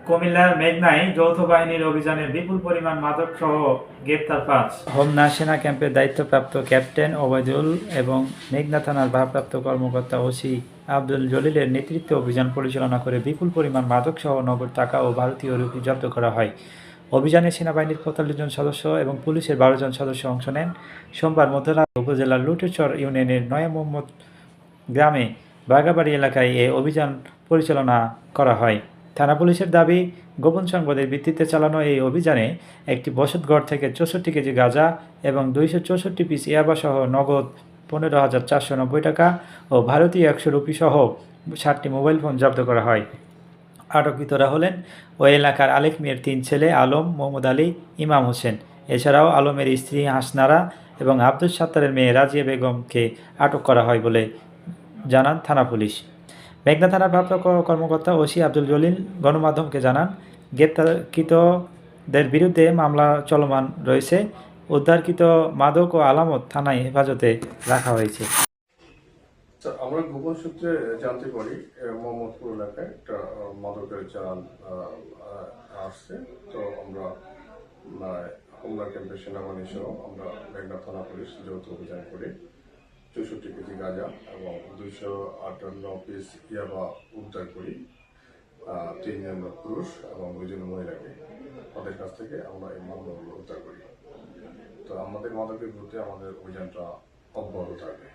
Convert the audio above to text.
কুমিল্লার মেঘনায় যৌথ বাহিনীর অভিযানে বিপুল পরিমাণ মাদকসহ গ্রেপ্তার ৫। হোমনা সেনা ক্যাম্পের দায়িত্বপ্রাপ্ত ক্যাপ্টেন ওবায়দুল এবং মেঘনা থানার ভারপ্রাপ্ত কর্মকর্তা ওসি আব্দুল জলিলের নেতৃত্বে অভিযান পরিচালনা করে বিপুল পরিমাণ মাদকসহ নগদ টাকা ও ভারতীয় রুপি জব্দ করা হয়। অভিযানে সেনাবাহিনীর ৪৫ জন সদস্য এবং পুলিশের ১২ জন সদস্য অংশ নেন। সোমবার মধ্যরাত উপজেলার লুটেচর ইউনিয়নের নয়া মোহাম্মদ গ্রামে বাগাবাড়ি এলাকায় এ অভিযান পরিচালনা করা হয়। থানা পুলিশের দাবি, গোপন সংবাদের ভিত্তিতে চালানো এই অভিযানে একটি বসতঘর থেকে ৬৪ কেজি গাঁজা এবং ২৬৪ পিস ইয়াবাসহ নগদ ১৫,৪৯০ টাকা ও ভারতীয় ১০০ রুপিসহ ৭টি মোবাইল ফোন জব্দ করা হয়। আটককৃতরা হলেন ওই এলাকার আলেক মিয়ার ৩ ছেলে আলম, মোহাম্মদ আলী, ইমাম হোসেন। এছাড়াও আলমের স্ত্রী হাসনারা এবং আব্দুস সাত্তারের মেয়ে রাজিয়া বেগমকে আটক করা হয় বলে জানান থানা পুলিশ। মেঘনা থানার ভারপ্রাপ্ত কর্মকর্তা ওসি আব্দুল জলিল গণমাধ্যমকে জানান, গ্রেপ্তারকৃতদের বিরুদ্ধে মামলা চলমান রয়েছে। উদ্ধারকৃত মাদক ও আলামত থানায় হেফাজতে রাখা হয়েছে। আমরা গোপন সূত্রে জানতে পারি মোহাম্মদপুর এলাকায় একটা মাদকের চালান আসছে। তো আমরা হোমগার্ড ক্যাম্পের সেনাবাহিনী সহ আমরা মেঘনা থানা পুলিশ যৌথ অভিযান করি ৬৪ কেজি গাঁজা এবং ২৫৮ পিস ইয়াবা উদ্ধার করি। ৩ জন পুরুষ এবং ২ জন মহিলাকে তাদের কাছ থেকে আমরা এই মামলাগুলো উদ্ধার করি। তো আমাদের মাদকের বিরুদ্ধে আমাদের অভিযানটা অব্যাহত থাকবে।